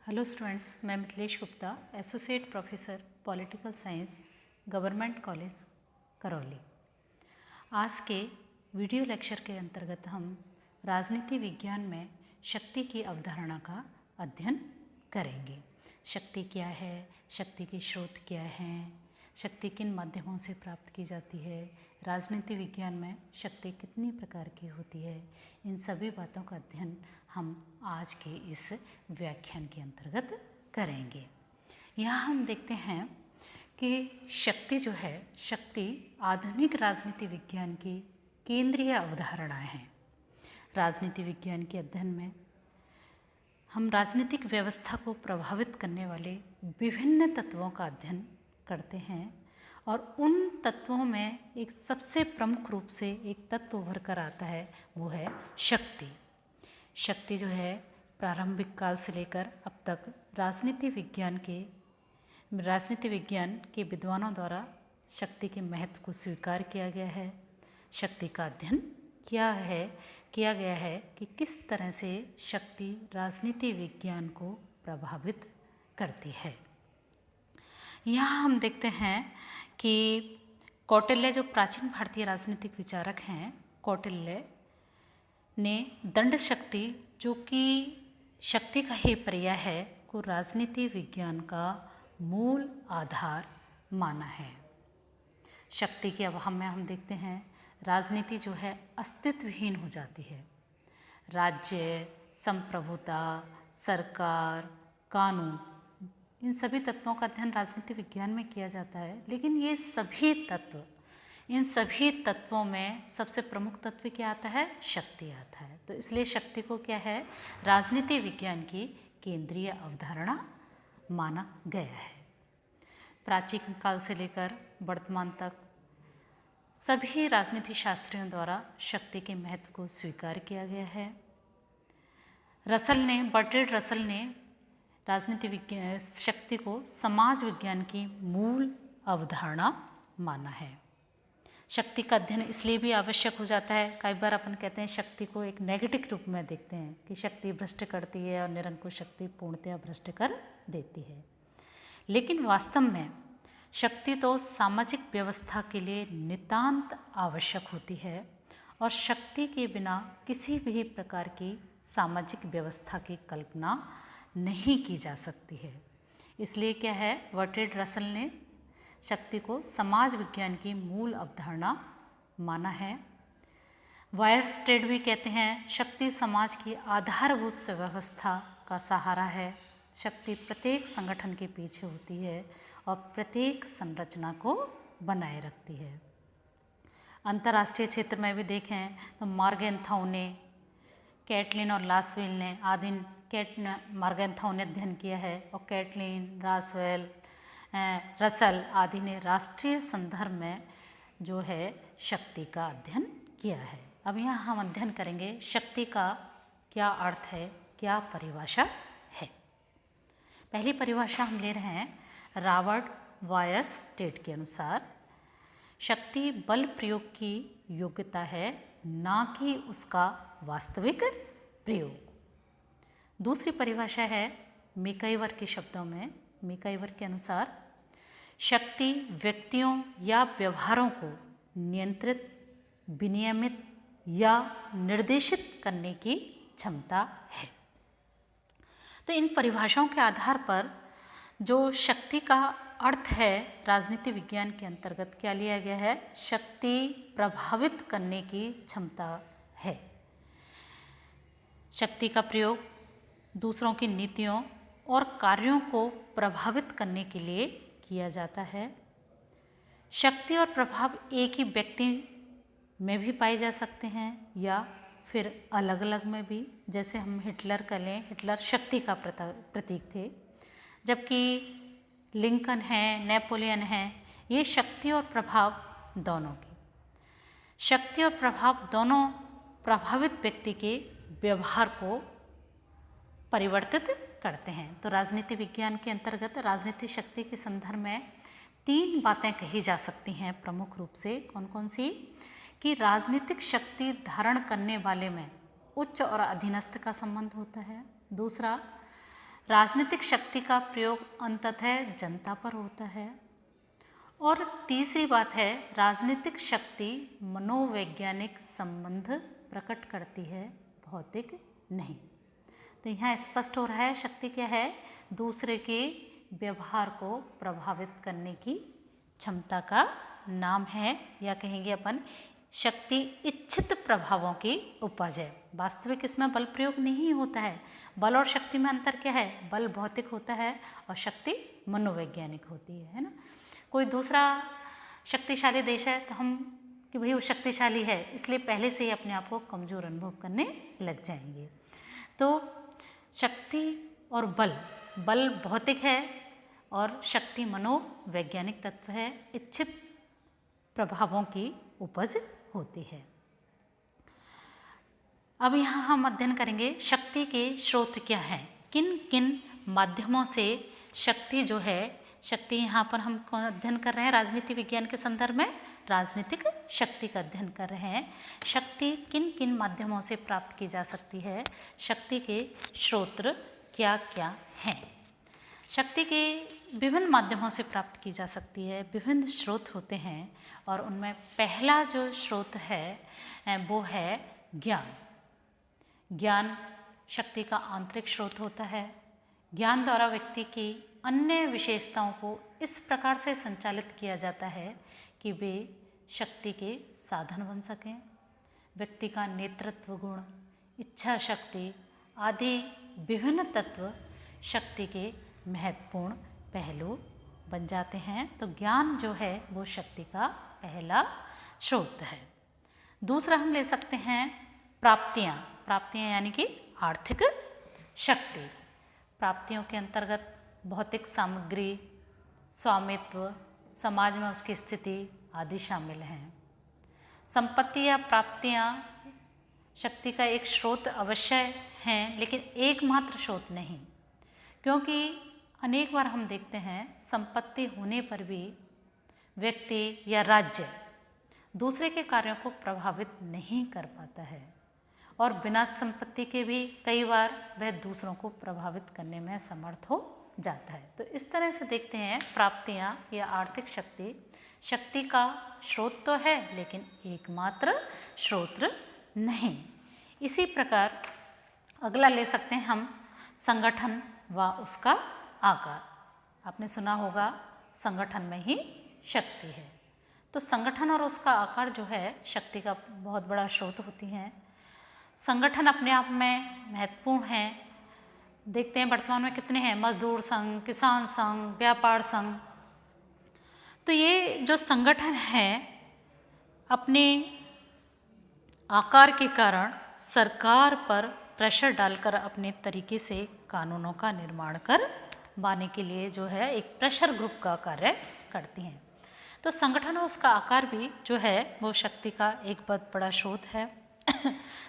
Hello students, मैं Mithilesh Gupta, associate professor political science, government college Karauli. आज के वीडियो लेक्चर के अंतर्गत हम राजनीति विज्ञान में शक्ति की अवधारणा का अध्ययन करेंगे। शक्ति क्या है, शक्ति के स्रोत क्या हैं, शक्ति किन माध्यमों से प्राप्त की जाती है, राजनीति विज्ञान में शक्ति कितनी प्रकार की होती है, इन सभी बातों का अध्ययन हम आज के इस व्याख्यान के अंतर्गत करेंगे। यहाँ हम देखते हैं कि शक्ति जो है, शक्ति आधुनिक राजनीति विज्ञान की केंद्रीय अवधारणाएं हैं। राजनीति विज्ञान के अध्ययन में हम राजनीतिक व्यवस्था को प्रभावित करने वाले विभिन्न तत्वों का अध्ययन करते हैं और उन तत्वों में एक सबसे प्रमुख रूप से एक तत्व उभर कर आता है, वो है शक्ति। शक्ति जो है प्रारंभिक काल से लेकर अब तक राजनीति विज्ञान के विद्वानों द्वारा शक्ति के महत्व को स्वीकार किया गया है। शक्ति का अध्ययन किया गया है कि किस तरह से शक्ति राजनीति विज्ञान को प्रभावित करती है। यहाँ हम देखते हैं कि कौटिल्य, जो प्राचीन भारतीय राजनीतिक विचारक हैं, कौटिल्य ने दंड शक्ति, जो कि शक्ति का ही पर्याय है, को राजनीति विज्ञान का मूल आधार माना है। शक्ति के अभाव में हम देखते हैं राजनीति जो है अस्तित्वहीन हो जाती है। राज्य, संप्रभुता, सरकार, कानून, इन सभी तत्वों का अध्ययन राजनीति विज्ञान में किया जाता है। लेकिन इन सभी तत्वों में सबसे प्रमुख तत्व क्या आता है? शक्ति आता है। तो इसलिए शक्ति को क्या है? राजनीति विज्ञान की केंद्रीय अवधारणा माना गया है। प्राचीन काल से लेकर वर्तमान तक सभी राजनीति शास्त्रियों द्वारा शक्ति के महत्व को स्वीकार किया गया है। बर्ट्रैंड रसल ने राजनीति विज्ञान शक्ति को समाज विज्ञान की मूल अवधारणा माना है। शक्ति का अध्ययन इसलिए भी आवश्यक हो जाता है, कई बार अपन कहते हैं शक्ति को एक नेगेटिव रूप में देखते हैं कि शक्ति भ्रष्ट करती है और निरंकुश शक्ति पूर्णतया भ्रष्ट कर देती है। लेकिन वास्तव में शक्ति तो सामाजिक व्यवस्था के लिए नितांत आवश्यक होती है और शक्ति के बिना किसी भी प्रकार की सामाजिक व्यवस्था की कल्पना नहीं की जा सकती है। इसलिए क्या है, बर्ट्रैंड रसल ने शक्ति को समाज विज्ञान की मूल अवधारणा माना है। वायरस्टेड भी कहते हैं शक्ति समाज की आधारभूत व्यवस्था का सहारा है। शक्ति प्रत्येक संगठन के पीछे होती है और प्रत्येक संरचना को बनाए रखती है। अंतर्राष्ट्रीय क्षेत्र में भी देखें तो मॉर्गेनथाउ ने, कैटलिन और लासवेल ने मॉर्गेनथाउ ने अध्ययन किया है और कैटलिन, रसल आदि ने राष्ट्रीय संदर्भ में जो है शक्ति का अध्ययन किया है। अब यहाँ हम अध्ययन करेंगे शक्ति का क्या अर्थ है, क्या परिभाषा है। पहली परिभाषा हम ले रहे हैं रॉबर्ट वायरस्टेड के अनुसार, शक्ति बल प्रयोग की योग्यता है, ना कि उसका वास्तविक प्रयोग। दूसरी परिभाषा है मैकाइवर के शब्दों में, मैकाइवर के अनुसार शक्ति व्यक्तियों या व्यवहारों को नियंत्रित, विनियमित या निर्देशित करने की क्षमता है। तो इन परिभाषाओं के आधार पर जो शक्ति का अर्थ है राजनीति विज्ञान के अंतर्गत क्या लिया गया है? शक्ति प्रभावित करने की क्षमता है। शक्ति का प्रयोग दूसरों की नीतियों और कार्यों को प्रभावित करने के लिए किया जाता है। शक्ति और प्रभाव एक ही व्यक्ति में भी पाए जा सकते हैं या फिर अलग अलग में भी। जैसे हम हिटलर का लें, हिटलर शक्ति का प्रतीक थे, जबकि लिंकन है, नेपोलियन है, ये शक्ति और प्रभाव दोनों की। शक्ति और प्रभाव दोनों प्रभावित व्यक्ति के व्यवहार को परिवर्तित करते हैं। तो राजनीति विज्ञान के अंतर्गत राजनीति शक्ति के संदर्भ में 3 बातें कही जा सकती हैं प्रमुख रूप से। कौन कौन सी? कि राजनीतिक शक्ति धारण करने वाले में उच्च और अधीनस्थ का संबंध होता है। दूसरा, राजनीतिक शक्ति का प्रयोग अंततः जनता पर होता है। और तीसरी बात है, राजनीतिक शक्ति मनोवैज्ञानिक संबंध प्रकट करती है, भौतिक नहीं। तो यहाँ स्पष्ट हो रहा है शक्ति क्या है, दूसरे के व्यवहार को प्रभावित करने की क्षमता का नाम है, या कहेंगे अपन शक्ति इच्छित प्रभावों की उपज है। वास्तविक इसमें बल प्रयोग नहीं होता है। बल और शक्ति में अंतर क्या है, बल भौतिक होता है और शक्ति मनोवैज्ञानिक होती है ना। कोई दूसरा शक्तिशाली देश है तो हम कि भाई वो शक्तिशाली है इसलिए पहले से ही अपने आप को कमज़ोर अनुभव करने लग जाएंगे। तो शक्ति और बल, बल भौतिक है और शक्ति मनोवैज्ञानिक तत्व है, इच्छित प्रभावों की उपज होती है। अब यहाँ हम अध्ययन करेंगे शक्ति के स्रोत क्या हैं, किन किन माध्यमों से शक्ति जो है, शक्ति यहाँ पर हम अध्ययन कर रहे हैं राजनीति विज्ञान के संदर्भ में, राजनीतिक शक्ति का अध्ययन कर रहे हैं। शक्ति किन किन माध्यमों से प्राप्त की जा सकती है, शक्ति के स्रोत क्या क्या हैं। शक्ति के विभिन्न माध्यमों से प्राप्त की जा सकती है, विभिन्न स्रोत होते हैं और उनमें पहला जो स्रोत है वो है ज्ञान। ज्ञान शक्ति का आंतरिक स्रोत होता है। ज्ञान द्वारा व्यक्ति की अन्य विशेषताओं को इस प्रकार से संचालित किया जाता है कि वे शक्ति के साधन बन सकें। व्यक्ति का नेतृत्व गुण, इच्छा शक्ति आदि विभिन्न तत्व शक्ति के महत्वपूर्ण पहलू बन जाते हैं। तो ज्ञान जो है वो शक्ति का पहला स्रोत है। दूसरा हम ले सकते हैं प्राप्तियाँ। प्राप्तियाँ यानी कि आर्थिक शक्ति। प्राप्तियों के अंतर्गत भौतिक सामग्री, स्वामित्व, समाज में उसकी स्थिति आदि शामिल हैं। संपत्ति या प्राप्तियाँ शक्ति का एक स्रोत अवश्य हैं, लेकिन एकमात्र स्रोत नहीं, क्योंकि अनेक बार हम देखते हैं संपत्ति होने पर भी व्यक्ति या राज्य दूसरे के कार्यों को प्रभावित नहीं कर पाता है और बिना संपत्ति के भी कई बार वह दूसरों को प्रभावित करने में समर्थ हो जाता है। तो इस तरह से देखते हैं प्राप्तियाँ या आर्थिक शक्ति शक्ति का स्रोत तो है लेकिन एकमात्र स्रोत नहीं। इसी प्रकार अगला ले सकते हैं हम संगठन व उसका आकार। आपने सुना होगा संगठन में ही शक्ति है। तो संगठन और उसका आकार जो है शक्ति का बहुत बड़ा स्रोत होती हैं। संगठन अपने आप में महत्वपूर्ण हैं। देखते हैं वर्तमान में कितने हैं, मजदूर संघ, किसान संघ, व्यापार संघ। तो ये जो संगठन है अपने आकार के कारण सरकार पर प्रेशर डालकर अपने तरीके से कानूनों का निर्माण कर पाने के लिए जो है एक प्रेशर ग्रुप का कार्य करती हैं। तो संगठन और उसका आकार भी जो है वो शक्ति का एक बहुत बड़ा स्रोत है।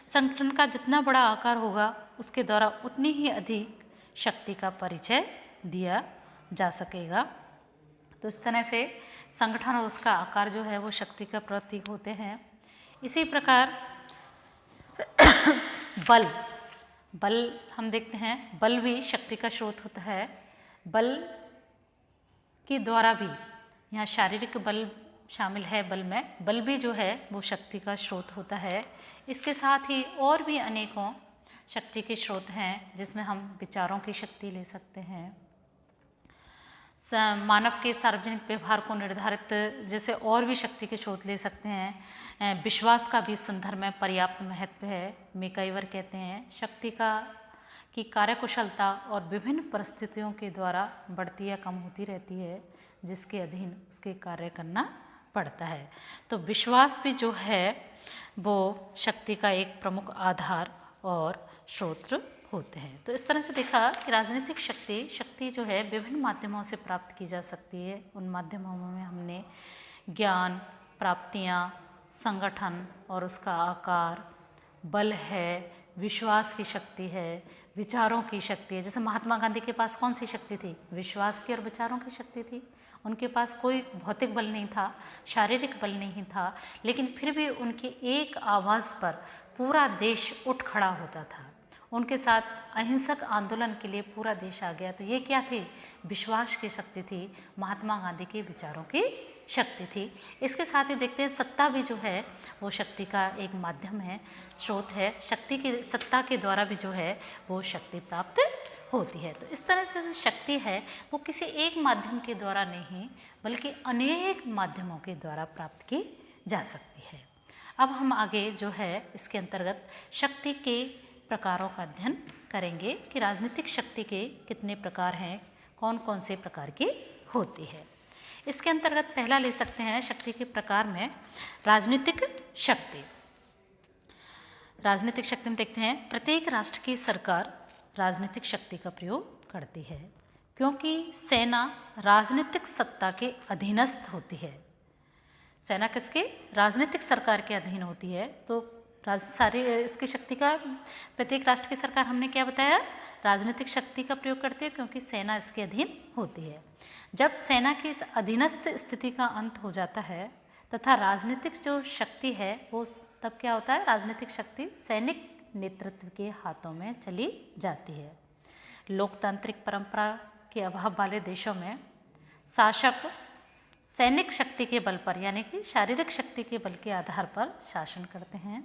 संगठन का जितना बड़ा आकार होगा उसके द्वारा उतनी ही अधिक शक्ति का परिचय दिया जा सकेगा। तो इस तरह से संगठन और उसका आकार जो है वो शक्ति का प्रतीक होते हैं। इसी प्रकार बल हम देखते हैं, बल भी शक्ति का स्रोत होता है। बल के द्वारा भी यहाँ शारीरिक बल शामिल है। बल में बल भी जो है वो शक्ति का स्रोत होता है। इसके साथ ही और भी अनेकों शक्ति के स्रोत हैं जिसमें हम विचारों की शक्ति ले सकते हैं, मानव के सार्वजनिक व्यवहार को निर्धारित जैसे और भी शक्ति के स्रोत ले सकते हैं। विश्वास का भी इस संदर्भ में पर्याप्त महत्व है। मेकाइवर कहते हैं शक्ति की कार्यकुशलता और विभिन्न परिस्थितियों के द्वारा बढ़ती या कम होती रहती है, जिसके अधीन उसके कार्य करना पड़ता है। तो विश्वास भी जो है वो शक्ति का एक प्रमुख आधार और स्रोत होते हैं। तो इस तरह से देखा कि राजनीतिक शक्ति जो है विभिन्न माध्यमों से प्राप्त की जा सकती है। उन माध्यमों में हमने ज्ञान, प्राप्तियाँ, संगठन और उसका आकार, बल है, विश्वास की शक्ति है, विचारों की शक्ति है। जैसे महात्मा गांधी के पास कौन सी शक्ति थी? विश्वास की और विचारों की शक्ति थी। उनके पास कोई भौतिक बल नहीं था, शारीरिक बल नहीं था, लेकिन फिर भी उनकी एक आवाज़ पर पूरा देश उठ खड़ा होता था। उनके साथ अहिंसक आंदोलन के लिए पूरा देश आ गया। तो ये क्या थी? विश्वास की शक्ति थी, महात्मा गांधी के विचारों की शक्ति थी। इसके साथ ही देखते हैं सत्ता भी जो है वो शक्ति का एक माध्यम है, स्रोत है। शक्ति की सत्ता के द्वारा भी जो है वो शक्ति प्राप्त होती है। तो इस तरह से जो शक्ति है वो किसी एक माध्यम के द्वारा नहीं बल्कि अनेक माध्यमों के द्वारा प्राप्त की जा सकती है। अब हम आगे जो है इसके अंतर्गत शक्ति के प्रकारों का अध्ययन करेंगे कि राजनीतिक शक्ति के कितने प्रकार हैं, कौन कौन से प्रकार की होती है। इसके अंतर्गत पहला ले सकते हैं शक्ति के प्रकार में राजनीतिक शक्ति। राजनीतिक शक्ति में देखते हैं प्रत्येक राष्ट्र की सरकार राजनीतिक शक्ति का प्रयोग करती है, क्योंकि सेना राजनीतिक सत्ता के अधीनस्थ होती है। सेना किसके? राजनीतिक सरकार के अधीन होती है। तो सारी इसकी शक्ति का प्रत्येक राष्ट्र की सरकार हमने क्या बताया? राजनीतिक शक्ति का प्रयोग करती है, क्योंकि सेना इसके अधीन होती है। जब सेना की इस अधीनस्थ स्थिति का अंत हो जाता है तथा राजनीतिक जो शक्ति है वो तब क्या होता है? राजनीतिक शक्ति सैनिक नेतृत्व के हाथों में चली जाती है। लोकतांत्रिक परंपरा के अभाव वाले देशों में शासक सैनिक शक्ति के बल पर यानी कि शारीरिक शक्ति के बल के आधार पर शासन करते हैं।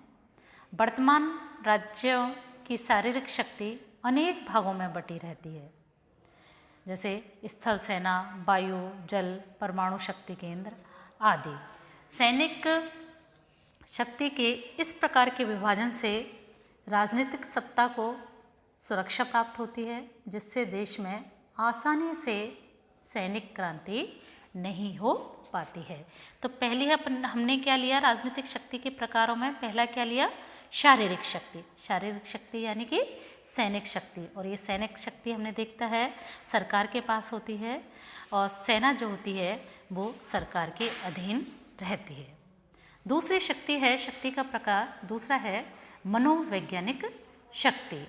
वर्तमान राज्यों की शारीरिक शक्ति अनेक भागों में बटी रहती है, जैसे स्थल सेना, वायु, जल, परमाणु शक्ति केंद्र आदि। सैनिक शक्ति के इस प्रकार के विभाजन से राजनीतिक सत्ता को सुरक्षा प्राप्त होती है, जिससे देश में आसानी से सैनिक क्रांति नहीं हो पाती है। तो पहली हमने क्या लिया राजनीतिक शक्ति के प्रकारों में? पहला क्या लिया? शारीरिक शक्ति। शारीरिक शक्ति यानी कि सैनिक शक्ति, और ये सैनिक शक्ति हमने देखता है सरकार के पास होती है और सेना जो होती है वो सरकार के अधीन रहती है। दूसरी शक्ति है, शक्ति का प्रकार दूसरा है मनोवैज्ञानिक शक्ति।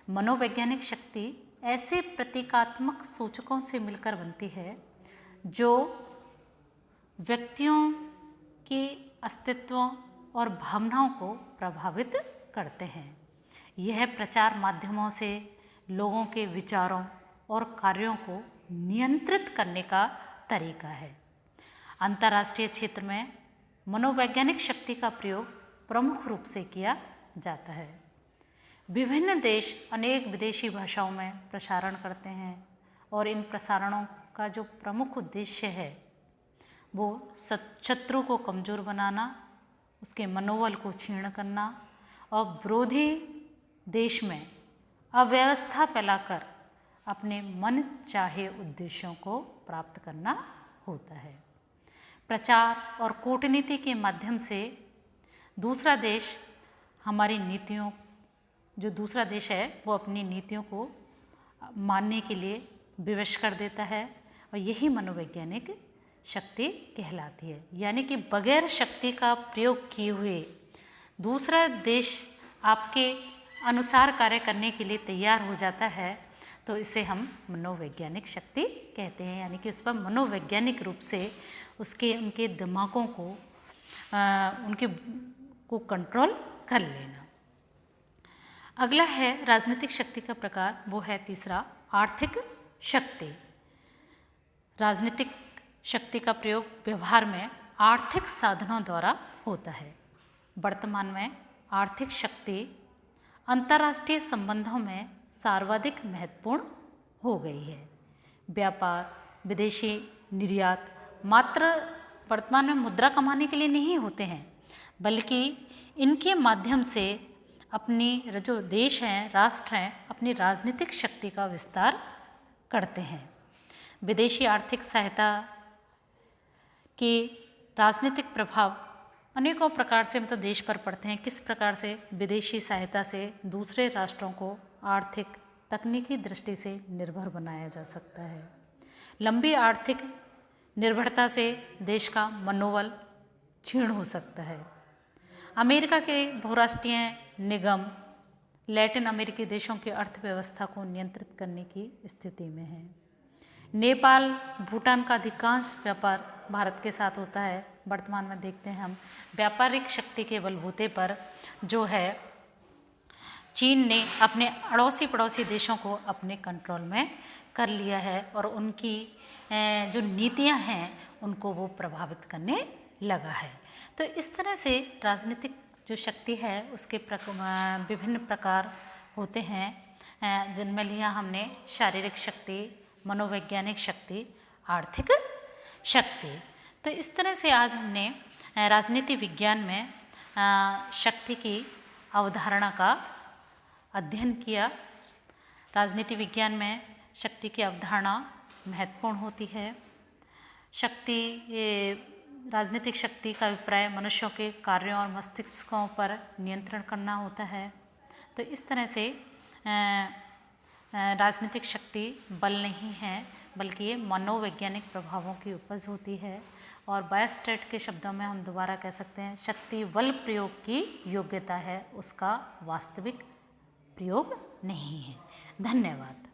मनोवैज्ञानिक शक्ति ऐसे प्रतीकात्मक सूचकों से मिलकर बनती है जो व्यक्तियों के अस्तित्व और भावनाओं को प्रभावित करते हैं। यह प्रचार माध्यमों से लोगों के विचारों और कार्यों को नियंत्रित करने का तरीका है। अंतर्राष्ट्रीय क्षेत्र में मनोवैज्ञानिक शक्ति का प्रयोग प्रमुख रूप से किया जाता है। विभिन्न देश अनेक विदेशी भाषाओं में प्रसारण करते हैं और इन प्रसारणों का जो प्रमुख उद्देश्य है वो शत्रु को कमज़ोर बनाना, उसके मनोबल को क्षीण करना और विरोधी देश में अव्यवस्था फैलाकर अपने मन चाहे उद्देश्यों को प्राप्त करना होता है। प्रचार और कूटनीति के माध्यम से दूसरा देश हमारी नीतियों जो दूसरा देश है वो अपनी नीतियों को मानने के लिए विवश कर देता है, और यही मनोवैज्ञानिक शक्ति कहलाती है। यानी कि बगैर शक्ति का प्रयोग किए हुए दूसरा देश आपके अनुसार कार्य करने के लिए तैयार हो जाता है, तो इसे हम मनोवैज्ञानिक शक्ति कहते हैं। यानी कि उस पर मनोवैज्ञानिक रूप से उनके दिमागों को उनके को कंट्रोल कर लेना। अगला है राजनीतिक शक्ति का प्रकार, वो है तीसरा आर्थिक शक्ति। राजनीतिक शक्ति का प्रयोग व्यवहार में आर्थिक साधनों द्वारा होता है। वर्तमान में आर्थिक शक्ति अंतर्राष्ट्रीय संबंधों में सर्वाधिक महत्वपूर्ण हो गई है। व्यापार, विदेशी निर्यात मात्र वर्तमान में मुद्रा कमाने के लिए नहीं होते हैं, बल्कि इनके माध्यम से अपनी जो देश हैं, राष्ट्र हैं, अपनी राजनीतिक शक्ति का विस्तार करते हैं। विदेशी आर्थिक सहायता के राजनीतिक प्रभाव अनेकों प्रकार से मतलब देश पर पड़ते हैं। किस प्रकार से? विदेशी सहायता से दूसरे राष्ट्रों को आर्थिक तकनीकी दृष्टि से निर्भर बनाया जा सकता है। लंबी आर्थिक निर्भरता से देश का मनोबल क्षीण हो सकता है। अमेरिका के बहुराष्ट्रीय निगम लैटिन अमेरिकी देशों की अर्थव्यवस्था को नियंत्रित करने की स्थिति में है। नेपाल, भूटान का अधिकांश व्यापार भारत के साथ होता है। वर्तमान में देखते हैं हम व्यापारिक शक्ति के बलबूते पर जो है चीन ने अपने अड़ोसी पड़ोसी देशों को अपने कंट्रोल में कर लिया है और उनकी जो नीतियां हैं उनको वो प्रभावित करने लगा है। तो इस तरह से राजनीतिक जो शक्ति है उसके विभिन्न प्रकार होते हैं, जिनमें लिया हमने शारीरिक शक्ति, मनोवैज्ञानिक शक्ति, आर्थिक शक्ति। तो इस तरह से आज हमने राजनीति विज्ञान में शक्ति की अवधारणा का अध्ययन किया। राजनीति विज्ञान में शक्ति की अवधारणा महत्वपूर्ण होती है। शक्ति राजनीतिक शक्ति का अभिप्राय मनुष्यों के कार्यों और मस्तिष्कों पर नियंत्रण करना होता है। तो इस तरह से राजनीतिक शक्ति बल नहीं है बल्कि ये मनोवैज्ञानिक प्रभावों की उपज होती है। और बायस्टेट के शब्दों में हम दोबारा कह सकते हैं शक्ति बल प्रयोग की योग्यता है, उसका वास्तविक प्रयोग नहीं है। धन्यवाद।